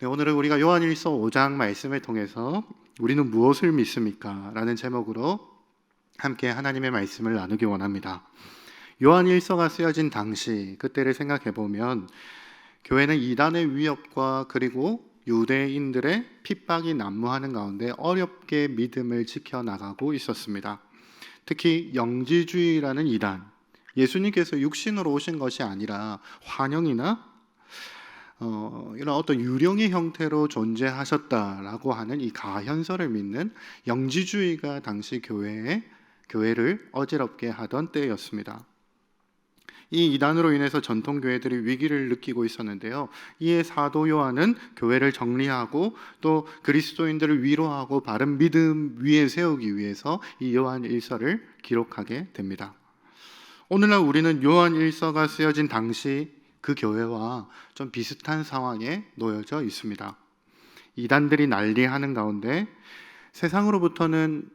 네, 오늘은 우리가 요한일서 5장 말씀을 통해서 우리는 무엇을 믿습니까? 라는 제목으로 함께 하나님의 말씀을 나누기 원합니다. 요한일서가 쓰여진 당시 그때를 생각해 보면 교회는 이단의 위협과 그리고 유대인들의 핍박이 난무하는 가운데 어렵게 믿음을 지켜나가고 있었습니다. 특히 영지주의라는 이단, 예수님께서 육신으로 오신 것이 아니라 환영이나 이런 어떤 유령의 형태로 존재하셨다라고 하는 이 가현설을 믿는 영지주의가 당시 교회를 어지럽게 하던 때였습니다. 이 이단으로 인해서 전통교회들이 위기를 느끼고 있었는데요. 이에 사도 요한은 교회를 정리하고 또 그리스도인들을 위로하고 바른 믿음 위에 세우기 위해서 이 요한 일서를 기록하게 됩니다. 오늘날 우리는 요한 일서가 쓰여진 당시 그 교회와 좀 비슷한 상황에 놓여져 있습니다. 이단들이 난리하는 가운데 세상으로부터는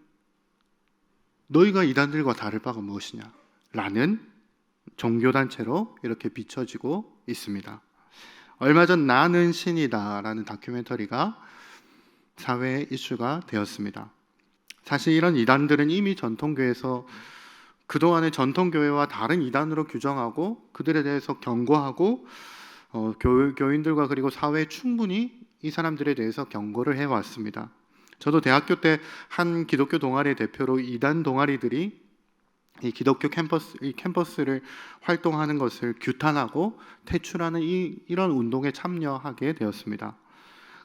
너희가 이단들과 다를 바가 무엇이냐? 라는 종교단체로 이렇게 비춰지고 있습니다. 얼마 전 나는 신이다 라는 다큐멘터리가 사회에 이슈가 되었습니다. 사실 이런 이단들은 이미 전통교회에서 그동안의 전통교회와 다른 이단으로 규정하고 그들에 대해서 경고하고 교인들과 그리고 사회에 충분히 이 사람들에 대해서 경고를 해왔습니다. 저도 대학교 때 한 기독교 동아리 대표로 이단 동아리들이 이 기독교 캠퍼스를 활동하는 것을 규탄하고 퇴출하는 이런 운동에 참여하게 되었습니다.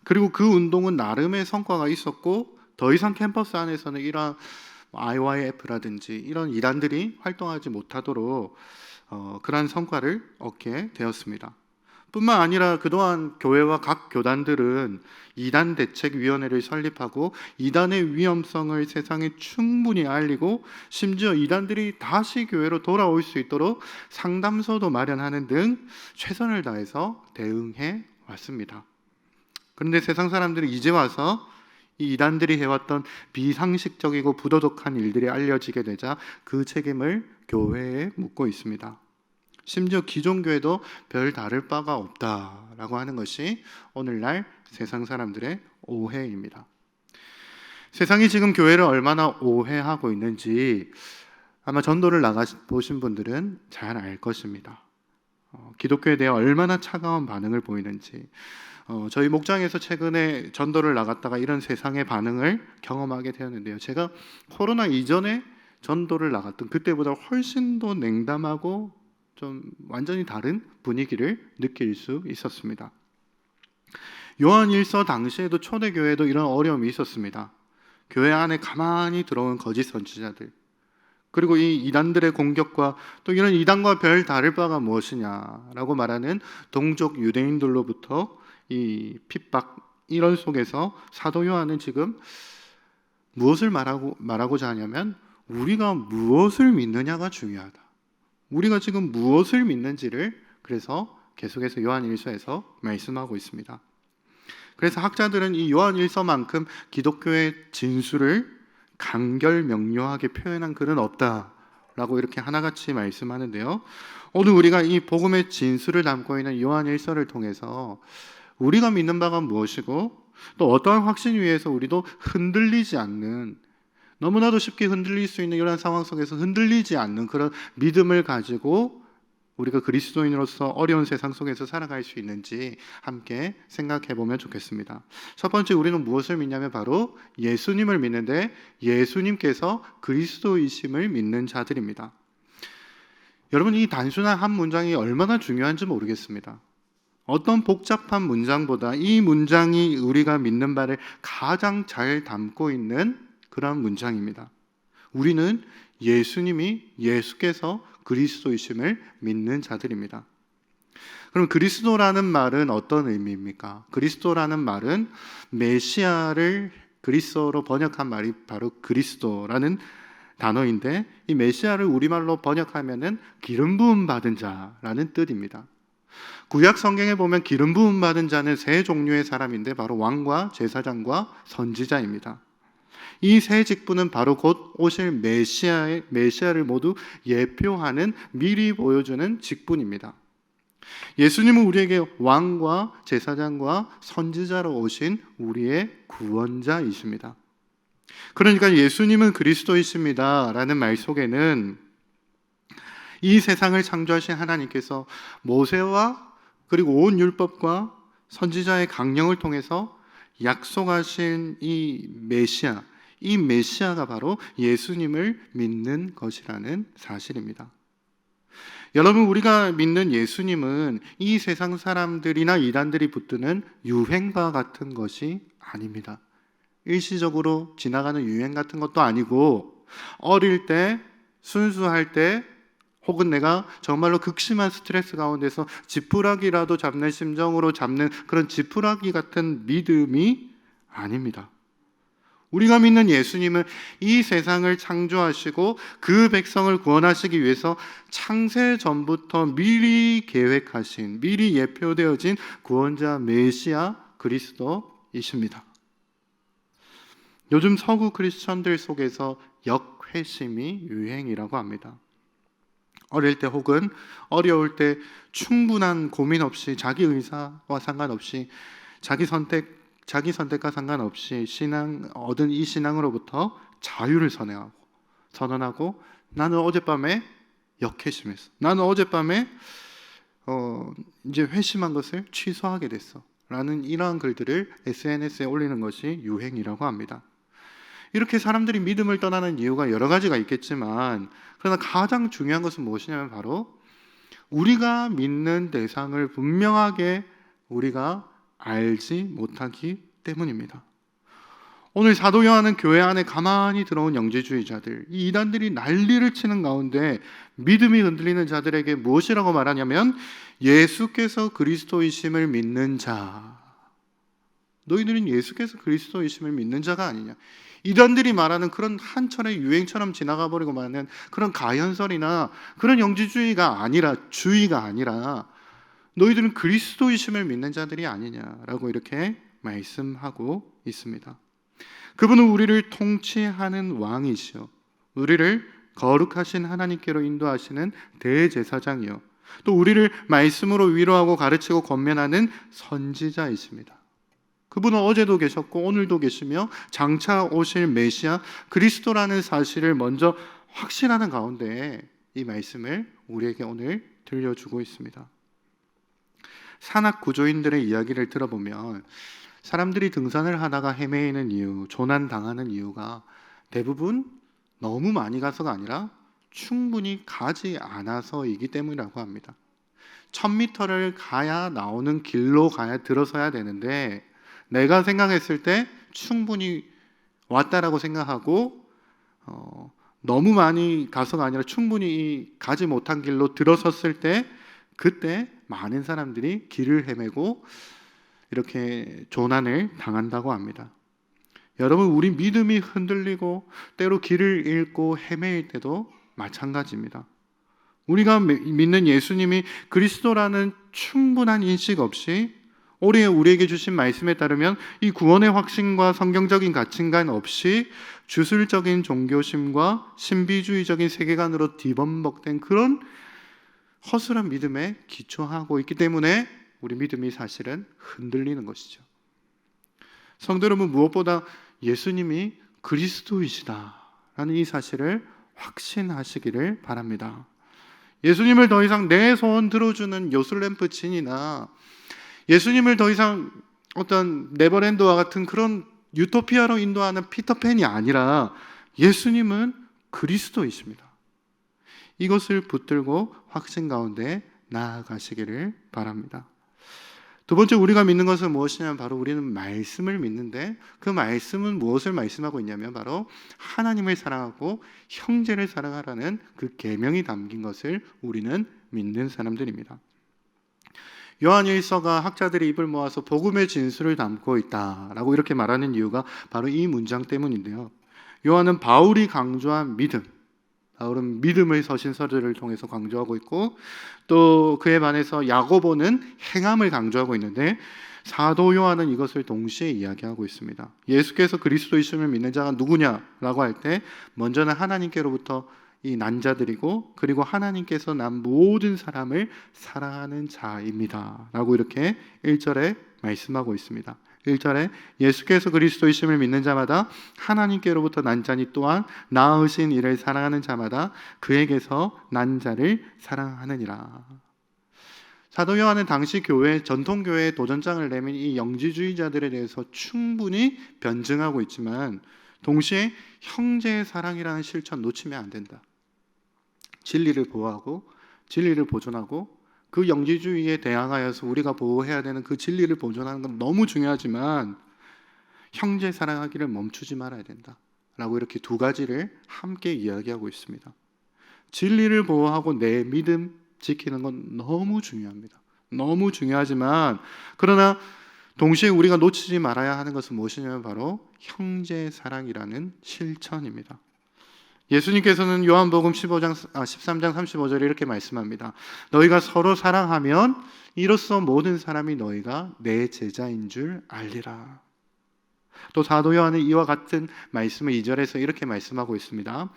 그리고 그 운동은 나름의 성과가 있었고 더 이상 캠퍼스 안에서는 이런 IYF라든지 이런 이단들이 활동하지 못하도록 그러한 성과를 얻게 되었습니다. 뿐만 아니라 그동안 교회와 각 교단들은 이단 대책위원회를 설립하고 이단의 위험성을 세상에 충분히 알리고 심지어 이단들이 다시 교회로 돌아올 수 있도록 상담소도 마련하는 등 최선을 다해서 대응해 왔습니다. 그런데 세상 사람들이 이제 와서 이 이단들이 해왔던 비상식적이고 부도덕한 일들이 알려지게 되자 그 책임을 교회에 묻고 있습니다. 심지어 기존 교회도 별 다를 바가 없다라고 하는 것이 오늘날 세상 사람들의 오해입니다. 세상이 지금 교회를 얼마나 오해하고 있는지 아마 전도를 나가보신 분들은 잘 알 것입니다. 기독교에 대해 얼마나 차가운 반응을 보이는지 저희 목장에서 최근에 전도를 나갔다가 이런 세상의 반응을 경험하게 되었는데요. 제가 코로나 이전에 전도를 나갔던 그때보다 훨씬 더 냉담하고 좀 완전히 다른 분위기를 느낄 수 있었습니다. 요한일서 당시에도 초대교회도 이런 어려움이 있었습니다. 교회 안에 가만히 들어온 거짓 선지자들, 그리고 이 이단들의 공격과 또 이런 이단과 별 다를 바가 무엇이냐라고 말하는 동족 유대인들로부터 이 핍박, 이런 속에서 사도 요한은 지금 무엇을 말하고자 하냐면 우리가 무엇을 믿느냐가 중요하다. 우리가 지금 무엇을 믿는지를 그래서 계속해서 요한일서에서 말씀하고 있습니다. 그래서 학자들은 이 요한일서만큼 기독교의 진수를 간결 명료하게 표현한 글은 없다라고 이렇게 하나같이 말씀하는데요. 오늘 우리가 이 복음의 진수를 담고 있는 요한일서를 통해서 우리가 믿는 바가 무엇이고 또 어떠한 확신 위에서 우리도 흔들리지 않는, 너무나도 쉽게 흔들릴 수 있는 이런 상황 속에서 흔들리지 않는 그런 믿음을 가지고 우리가 그리스도인으로서 어려운 세상 속에서 살아갈 수 있는지 함께 생각해 보면 좋겠습니다. 첫 번째, 우리는 무엇을 믿냐면 바로 예수님을 믿는데 예수님께서 그리스도이심을 믿는 자들입니다. 여러분, 이 단순한 한 문장이 얼마나 중요한지 모르겠습니다. 어떤 복잡한 문장보다 이 문장이 우리가 믿는 바를 가장 잘 담고 있는 그런 문장입니다. 우리는 예수께서 그리스도이심을 믿는 자들입니다. 그럼 그리스도라는 말은 어떤 의미입니까? 그리스도라는 말은 메시아를 그리스어로 번역한 말이 바로 그리스도라는 단어인데, 이 메시아를 우리말로 번역하면은 기름 부음 받은 자라는 뜻입니다. 구약 성경에 보면 기름 부음 받은 자는 세 종류의 사람인데 바로 왕과 제사장과 선지자입니다. 이 세 직분은 바로 곧 오실 메시아를 모두 예표하는, 미리 보여주는 직분입니다. 예수님은 우리에게 왕과 제사장과 선지자로 오신 우리의 구원자이십니다. 그러니까 예수님은 그리스도이십니다 라는 말 속에는 이 세상을 창조하신 하나님께서 모세와 그리고 온 율법과 선지자의 강령을 통해서 약속하신 이 메시아가 바로 예수님을 믿는 것이라는 사실입니다. 여러분, 우리가 믿는 예수님은 이 세상 사람들이나 이단들이 붙드는 유행과 같은 것이 아닙니다. 일시적으로 지나가는 유행 같은 것도 아니고, 어릴 때, 순수할 때, 혹은 내가 정말로 극심한 스트레스 가운데서 지푸라기라도 잡는 심정으로 잡는 그런 지푸라기 같은 믿음이 아닙니다. 우리가 믿는 예수님은 이 세상을 창조하시고 그 백성을 구원하시기 위해서 창세 전부터 미리 계획하신, 미리 예표되어진 구원자 메시아 그리스도이십니다. 요즘 서구 크리스천들 속에서 역회심이 유행이라고 합니다. 어릴 때 혹은 어려울 때 충분한 고민 없이 자기 의사와 상관없이 자기 선택과 상관없이 얻은 이 신앙으로부터 자유를 선언하고 나는 어젯밤에 역회심했어. 나는 어젯밤에 이제 회심한 것을 취소하게 됐어. 라는 이러한 글들을 SNS에 올리는 것이 유행이라고 합니다. 이렇게 사람들이 믿음을 떠나는 이유가 여러 가지가 있겠지만, 그러나 가장 중요한 것은 무엇이냐면 바로 우리가 믿는 대상을 분명하게 우리가 알지 못하기 때문입니다. 오늘 사도 요한은 교회 안에 가만히 들어온 영지주의자들, 이 이단들이 난리를 치는 가운데 믿음이 흔들리는 자들에게 무엇이라고 말하냐면 예수께서 그리스도이심을 믿는 자, 너희들은 예수께서 그리스도이심을 믿는 자가 아니냐. 이단들이 말하는 그런 한철의 유행처럼 지나가 버리고 마는 그런 가연설이나 그런 영지주의가 아니라, 주의가 아니라 너희들은 그리스도이심을 믿는 자들이 아니냐라고 이렇게 말씀하고 있습니다. 그분은 우리를 통치하는 왕이시요, 우리를 거룩하신 하나님께로 인도하시는 대제사장이요, 또 우리를 말씀으로 위로하고 가르치고 권면하는 선지자이십니다. 그분은 어제도 계셨고 오늘도 계시며 장차 오실 메시아 그리스도라는 사실을 먼저 확신하는 가운데 이 말씀을 우리에게 오늘 들려주고 있습니다. 산악 구조인들의 이야기를 들어보면 사람들이 등산을 하다가 헤매이는 이유, 조난당하는 이유가 대부분 너무 많이 가서가 아니라 충분히 가지 않아서이기 때문이라고 합니다. 1000m를 가야 나오는 길로 들어서야 되는데 내가 생각했을 때 충분히 왔다라고 생각하고 너무 많이 가서가 아니라 충분히 가지 못한 길로 들어섰을 때 그때 많은 사람들이 길을 헤매고 이렇게 조난을 당한다고 합니다. 여러분, 우리 믿음이 흔들리고 때로 길을 잃고 헤매일 때도 마찬가지입니다. 우리가 믿는 예수님이 그리스도라는 충분한 인식 없이 우리에게 주신 말씀에 따르면 이 구원의 확신과 성경적인 가치관 없이 주술적인 종교심과 신비주의적인 세계관으로 뒤범벅된 그런 허술한 믿음에 기초하고 있기 때문에 우리 믿음이 사실은 흔들리는 것이죠. 성도 여러분, 무엇보다 예수님이 그리스도이시다라는 이 사실을 확신하시기를 바랍니다. 예수님을 더 이상 내 소원 들어주는 요술램프 진이나 예수님을 더 이상 어떤 네버랜드와 같은 그런 유토피아로 인도하는 피터팬이 아니라 예수님은 그리스도이십니다. 이것을 붙들고 확신 가운데 나아가시기를 바랍니다. 두 번째, 우리가 믿는 것은 무엇이냐면 바로 우리는 말씀을 믿는데 그 말씀은 무엇을 말씀하고 있냐면 바로 하나님을 사랑하고 형제를 사랑하라는 그 계명이 담긴 것을 우리는 믿는 사람들입니다. 요한 1서가 학자들이 입을 모아서 복음의 진수를 담고 있다라고 이렇게 말하는 이유가 바로 이 문장 때문인데요. 요한은 바울이 강조한 바울은 믿음의 서신서들을 통해서 강조하고 있고 또 그에 반해서 야고보는 행함을 강조하고 있는데 사도 요한은 이것을 동시에 이야기하고 있습니다. 예수께서 그리스도이심을 믿는 자가 누구냐라고 할 때 먼저는 하나님께로부터 이 난자들이고 그리고 하나님께서 난 모든 사람을 사랑하는 자입니다 라고 이렇게 1절에 말씀하고 있습니다. 1절에 예수께서 그리스도이심을 믿는 자마다 하나님께로부터 난 자니 또한 낳으신 이를 사랑하는 자마다 그에게서 난 자를 사랑하느니라. 사도 요한은 당시 교회, 전통 교회에 도전장을 내민 이 영지주의자들에 대해서 충분히 변증하고 있지만 동시에 형제의 사랑이라는 실천 놓치면 안 된다. 진리를 보호하고 진리를 보존하고 그 영지주의에 대항하여서 우리가 보호해야 되는 그 진리를 보존하는 건 너무 중요하지만 형제 사랑하기를 멈추지 말아야 된다 라고 이렇게 두 가지를 함께 이야기하고 있습니다. 진리를 보호하고 내 믿음 지키는 건 너무 중요합니다. 너무 중요하지만 그러나 동시에 우리가 놓치지 말아야 하는 것은 무엇이냐면 바로 형제 사랑이라는 실천입니다. 예수님께서는 요한복음 13장 35절에 이렇게 말씀합니다. 너희가 서로 사랑하면 이로써 모든 사람이 너희가 내 제자인 줄 알리라. 또 사도 요한은 이와 같은 말씀을 2절에서 이렇게 말씀하고 있습니다.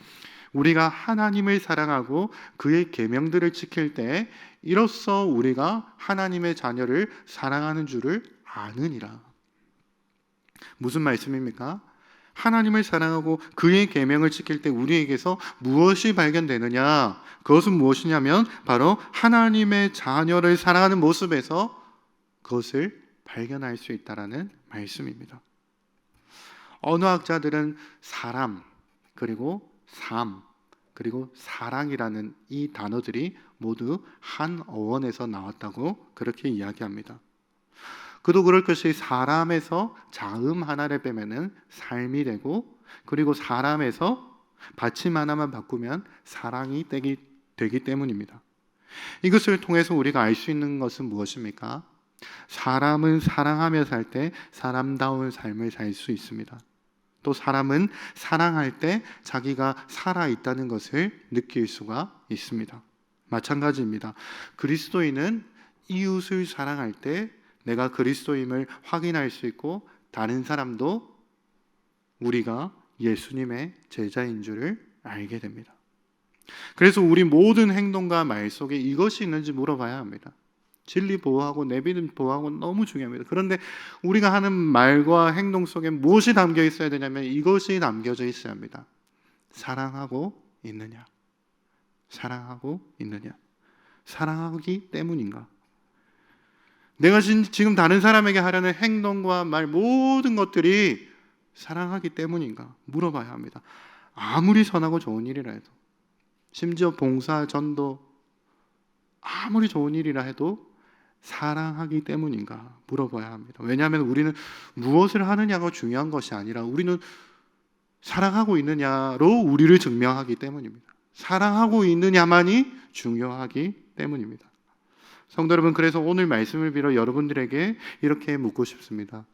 우리가 하나님을 사랑하고 그의 계명들을 지킬 때 이로써 우리가 하나님의 자녀를 사랑하는 줄을 아느니라. 무슨 말씀입니까? 하나님을 사랑하고 그의 계명을 지킬 때 우리에게서 무엇이 발견되느냐? 그것은 무엇이냐면 바로 하나님의 자녀를 사랑하는 모습에서 그것을 발견할 수 있다라는 말씀입니다. 언어학자들은 사람, 그리고 삶, 그리고 사랑이라는 이 단어들이 모두 한 어원에서 나왔다고 그렇게 이야기합니다. 그도 그럴 것이 사람에서 자음 하나를 빼면은 삶이 되고 그리고 사람에서 받침 하나만 바꾸면 사랑이 되기 때문입니다. 이것을 통해서 우리가 알 수 있는 것은 무엇입니까? 사람은 사랑하며 살 때 사람다운 삶을 살 수 있습니다. 또 사람은 사랑할 때 자기가 살아있다는 것을 느낄 수가 있습니다. 마찬가지입니다. 그리스도인은 이웃을 사랑할 때 내가 그리스도임을 확인할 수 있고 다른 사람도 우리가 예수님의 제자인 줄을 알게 됩니다. 그래서 우리 모든 행동과 말 속에 이것이 있는지 물어봐야 합니다. 진리 보호하고 내 믿음 보호하고 너무 중요합니다. 그런데 우리가 하는 말과 행동 속에 무엇이 담겨 있어야 되냐면 이것이 담겨져 있어야 합니다. 사랑하고 있느냐? 사랑하고 있느냐? 사랑하기 때문인가? 내가 지금 다른 사람에게 하려는 행동과 말 모든 것들이 사랑하기 때문인가? 물어봐야 합니다. 아무리 선하고 좋은 일이라 해도 심지어 봉사, 전도 아무리 좋은 일이라 해도 사랑하기 때문인가? 물어봐야 합니다. 왜냐하면 우리는 무엇을 하느냐가 중요한 것이 아니라 우리는 사랑하고 있느냐로 우리를 증명하기 때문입니다. 사랑하고 있느냐만이 중요하기 때문입니다. 성도 여러분, 그래서 오늘 말씀을 빌어 여러분들에게 이렇게 묻고 싶습니다.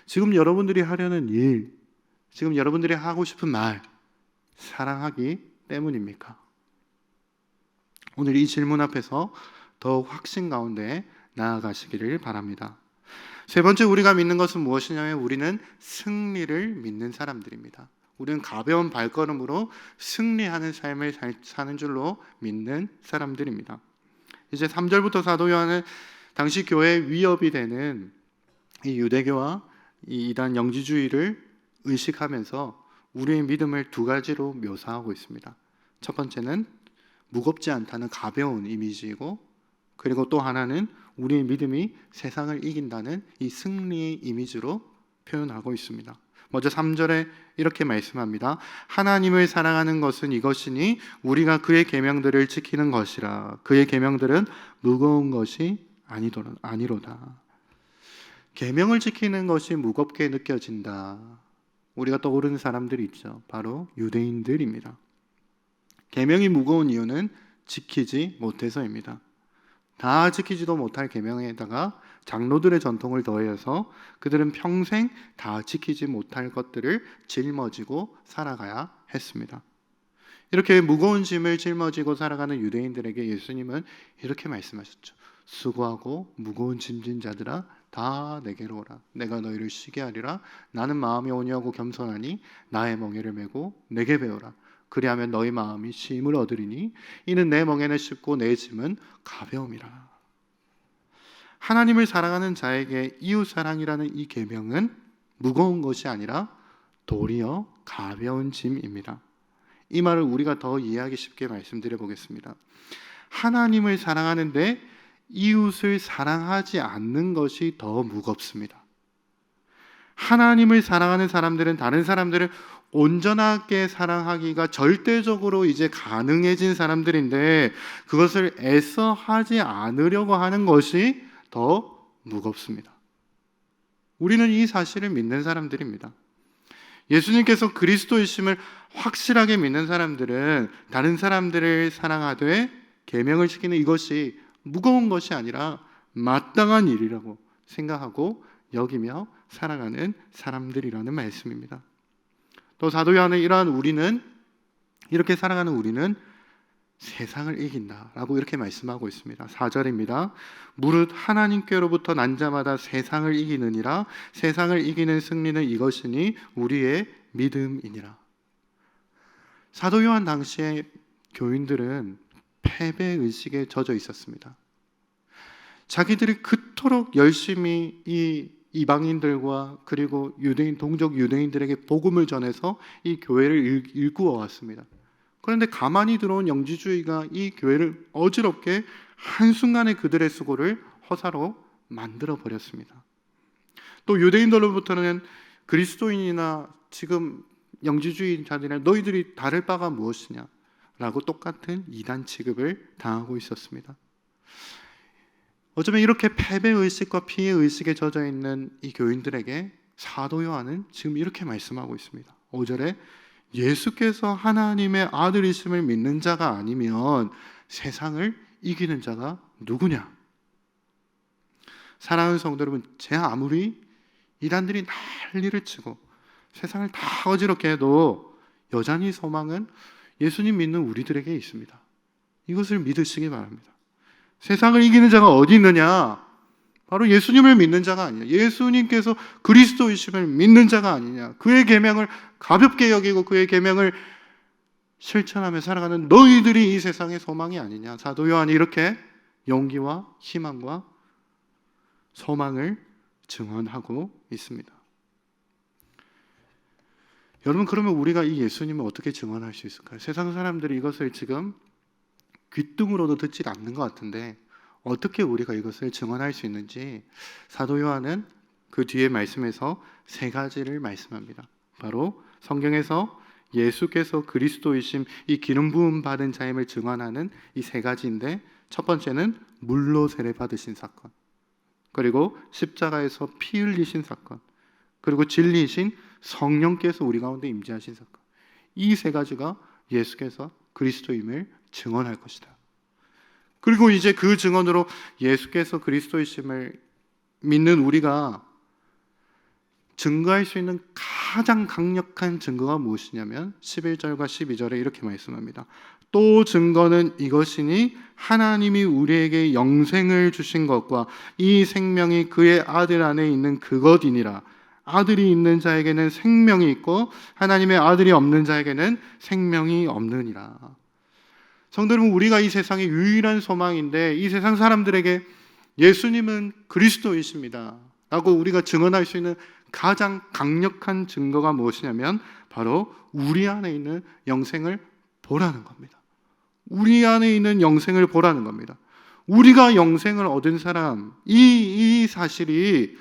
지금 여러분들이 하려는 일, 지금 여러분들이 하고 싶은 말, 사랑하기 때문입니까? 오늘 이 질문 앞에서 더욱 확신 가운데 나아가시기를 바랍니다. 세 번째 우리가 믿는 것은 무엇이냐면 우리는 승리를 믿는 사람들입니다. 우리는 가벼운 발걸음으로 승리하는 삶을 사는 줄로 믿는 사람들입니다. 이제 3절부터 사도 요한은 당시 교회의 위협이 되는 이 유대교와 이 이단 영지주의를 의식하면서 우리의 믿음을 두 가지로 묘사하고 있습니다. 첫 번째는 무겁지 않다는 가벼운 이미지이고 그리고 또 하나는 우리의 믿음이 세상을 이긴다는 이 승리의 이미지로 표현하고 있습니다. 먼저 3절에 이렇게 말씀합니다. 하나님을 사랑하는 것은 이것이니 우리가 그의 계명들을 지키는 것이라. 그의 계명들은 무거운 것이 아니로다. 계명을 지키는 것이 무겁게 느껴진다. 우리가 떠오르는 사람들이 있죠. 바로 유대인들입니다. 계명이 무거운 이유는 지키지 못해서입니다. 다 지키지도 못할 계명에다가 장로들의 전통을 더해서 그들은 평생 다 지키지 못할 것들을 짊어지고 살아가야 했습니다. 이렇게 무거운 짐을 짊어지고 살아가는 유대인들에게 예수님은 이렇게 말씀하셨죠. 수고하고 무거운 짐진 자들아 다 내게로 오라. 내가 너희를 쉬게 하리라. 나는 마음이 온유하고 겸손하니 나의 멍에를 메고 내게 배우라. 그리하면 너희 마음이 쉼을 얻으리니 이는 내 멍에는 쉽고 내 짐은 가벼움이라. 하나님을 사랑하는 자에게 이웃사랑이라는 이 계명은 무거운 것이 아니라 도리어 가벼운 짐입니다. 이 말을 우리가 더 이해하기 쉽게 말씀드려 보겠습니다. 하나님을 사랑하는데 이웃을 사랑하지 않는 것이 더 무겁습니다. 하나님을 사랑하는 사람들은 다른 사람들을 온전하게 사랑하기가 절대적으로 이제 가능해진 사람들인데 그것을 애써 하지 않으려고 하는 것이 더 무겁습니다. 우리는 이 사실을 믿는 사람들입니다. 예수님께서 그리스도이심을 확실하게 믿는 사람들은 다른 사람들을 사랑하되 계명을 지키는 이것이 무거운 것이 아니라 마땅한 일이라고 생각하고 여기며 살아가는 사람들이라는 말씀입니다. 또 사도 요한은 이렇게 살아가는 우리는 세상을 이긴다라고 이렇게 말씀하고 있습니다. 4절입니다. 무릇 하나님께로부터 난 자마다 세상을 이기느니라. 세상을 이기는 승리는 이것이니 우리의 믿음이니라. 사도 요한 당시에 교인들은 패배의식에 젖어 있었습니다. 자기들이 그토록 열심히 이 이방인들과 그리고 동족 유대인들에게 복음을 전해서 이 교회를 일구어 왔습니다. 그런데 가만히 들어온 영지주의가 이 교회를 어지럽게 한순간에 그들의 수고를 허사로 만들어 버렸습니다. 또 유대인들로부터는 그리스도인이나 지금 영지주의자들이나 너희들이 다를 바가 무엇이냐 라고 똑같은 이단 취급을 당하고 있었습니다. 어쩌면 이렇게 패배의식과 피해의식에 젖어 있는 이 교인들에게 사도 요한은 지금 이렇게 말씀하고 있습니다. 5절에 예수께서 하나님의 아들이심을 믿는 자가 아니면 세상을 이기는 자가 누구냐? 사랑하는 성도 여러분, 제 아무리 이단들이 난리를 치고 세상을 다 어지럽게 해도 여전히 소망은 예수님 믿는 우리들에게 있습니다. 이것을 믿으시기 바랍니다. 세상을 이기는 자가 어디 있느냐? 바로 예수님을 믿는 자가 아니냐. 예수님께서 그리스도이심을 믿는 자가 아니냐. 그의 계명을 가볍게 여기고 그의 계명을 실천하며 살아가는 너희들이 이 세상의 소망이 아니냐. 사도 요한이 이렇게 용기와 희망과 소망을 증언하고 있습니다. 여러분, 그러면 우리가 이 예수님을 어떻게 증언할 수 있을까요? 세상 사람들이 이것을 지금 귀뚱으로도 듣지 않는 것 같은데 어떻게 우리가 이것을 증언할 수 있는지 사도 요한은 그 뒤에 말씀에서 세 가지를 말씀합니다. 바로 성경에서 예수께서 그리스도이심 이 기름 부음 받은 자임을 증언하는 이 세 가지인데 첫 번째는 물로 세례 받으신 사건, 그리고 십자가에서 피 흘리신 사건, 그리고 진리이신 성령께서 우리 가운데 임재하신 사건. 이 세 가지가 예수께서 그리스도임을 증언할 것이다. 그리고 이제 그 증언으로 예수께서 그리스도이심을 믿는 우리가 증거할 수 있는 가장 강력한 증거가 무엇이냐면 11절과 12절에 이렇게 말씀합니다. 또 증거는 이것이니 하나님이 우리에게 영생을 주신 것과 이 생명이 그의 아들 안에 있는 그것이니라. 아들이 있는 자에게는 생명이 있고 하나님의 아들이 없는 자에게는 생명이 없느니라. 성도 여러분, 우리가 이 세상의 유일한 소망인데 이 세상 사람들에게 예수님은 그리스도이십니다 라고 우리가 증언할 수 있는 가장 강력한 증거가 무엇이냐면 바로 우리 안에 있는 영생을 보라는 겁니다. 우리 안에 있는 영생을 보라는 겁니다. 우리가 영생을 얻은 사람, 이 사실이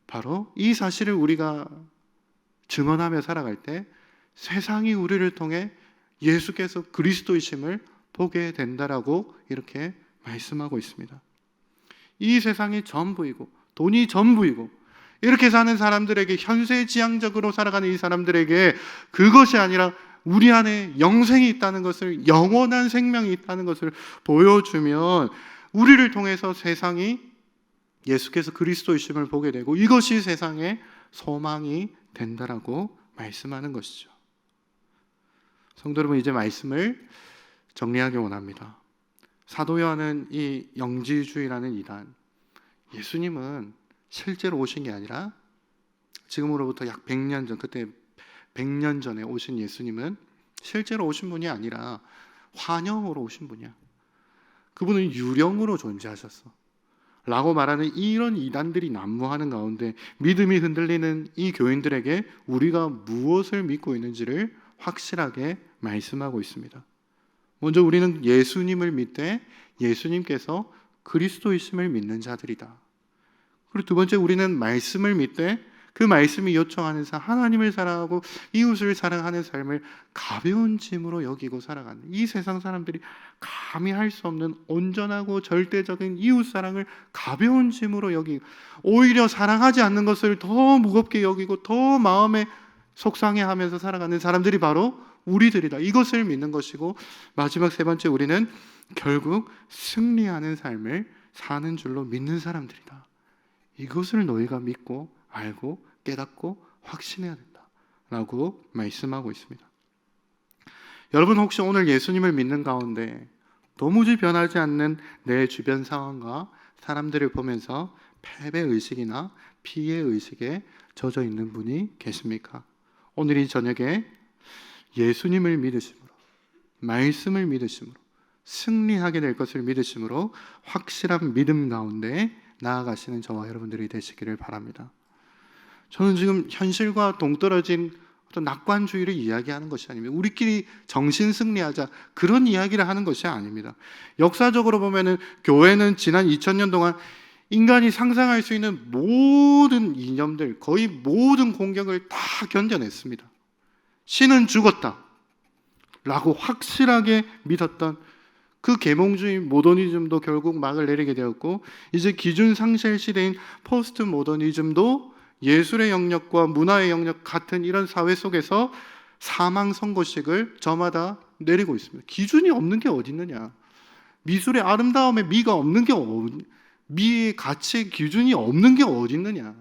바로 이 사실을 우리가 증언하며 살아갈 때 세상이 우리를 통해 예수께서 그리스도이심을 보게 된다라고 이렇게 말씀하고 있습니다. 이 세상이 전부이고 돈이 전부이고 이렇게 사는 사람들에게, 현세지향적으로 살아가는 이 사람들에게 그것이 아니라 우리 안에 영생이 있다는 것을, 영원한 생명이 있다는 것을 보여주면 우리를 통해서 세상이 예수께서 그리스도이심을 보게 되고 이것이 세상의 소망이 된다라고 말씀하는 것이죠. 성도 여러분, 이제 말씀을 정리하기 원합니다. 사도 요한은 이 영지주의라는 이단, 예수님은 실제로 오신 게 아니라 지금으로부터 약 100년 전, 그때 100년 전에 오신 예수님은 실제로 오신 분이 아니라 환영으로 오신 분이야. 그분은 유령으로 존재하셨어. 라고 말하는 이런 이단들이 난무하는 가운데 믿음이 흔들리는 이 교인들에게 우리가 무엇을 믿고 있는지를 확실하게 말씀하고 있습니다. 먼저 우리는 예수님을 믿되 예수님께서 그리스도이심을 믿는 자들이다. 그리고 두 번째, 우리는 말씀을 믿되 그 말씀이 요청하는 하나님을 사랑하고 이웃을 사랑하는 삶을 가벼운 짐으로 여기고 살아가는, 이 세상 사람들이 감히 할 수 없는 온전하고 절대적인 이웃 사랑을 가벼운 짐으로 여기고, 오히려 사랑하지 않는 것을 더 무겁게 여기고 더 마음에 속상해하면서 살아가는 사람들이 바로 우리들이다. 이것을 믿는 것이고, 마지막 세 번째, 우리는 결국 승리하는 삶을 사는 줄로 믿는 사람들이다. 이것을 너희가 믿고 알고 깨닫고 확신해야 된다 라고 말씀하고 있습니다. 여러분, 혹시 오늘 예수님을 믿는 가운데 도무지 변하지 않는 내 주변 상황과 사람들을 보면서 패배의식이나 피해의식에 젖어 있는 분이 계십니까? 오늘 이 저녁에 예수님을 믿으심으로, 말씀을 믿으심으로, 승리하게 될 것을 믿으심으로 확실한 믿음 가운데 나아가시는 저와 여러분들이 되시기를 바랍니다. 저는 지금 현실과 동떨어진 어떤 낙관주의를 이야기하는 것이 아닙니다. 우리끼리 정신 승리하자, 그런 이야기를 하는 것이 아닙니다. 역사적으로 보면은 교회는 지난 2000년 동안 인간이 상상할 수 있는 모든 이념들, 거의 모든 공격을 다 견뎌냈습니다. 신은 죽었다 라고 확실하게 믿었던 그 계몽주의 모더니즘도 결국 막을 내리게 되었고, 이제 기준 상실 시대인 포스트 모더니즘도 예술의 영역과 문화의 영역 같은 이런 사회 속에서 사망 선고식을 저마다 내리고 있습니다. 기준이 없는 게 어디 있느냐? 미술의 아름다움에 미가 없는 게 미의 가치의 기준이 없는 게 어디 있느냐?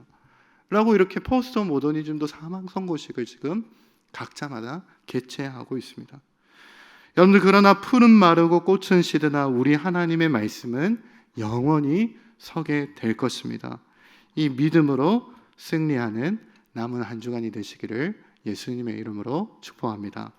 라고 이렇게 포스트 모더니즘도 사망 선고식을 지금 각자마다 개최하고 있습니다. 여러분들, 그러나 풀은 마르고 꽃은 시드나 우리 하나님의 말씀은 영원히 서게 될 것입니다. 이 믿음으로 승리하는 남은 한 주간이 되시기를 예수님의 이름으로 축복합니다.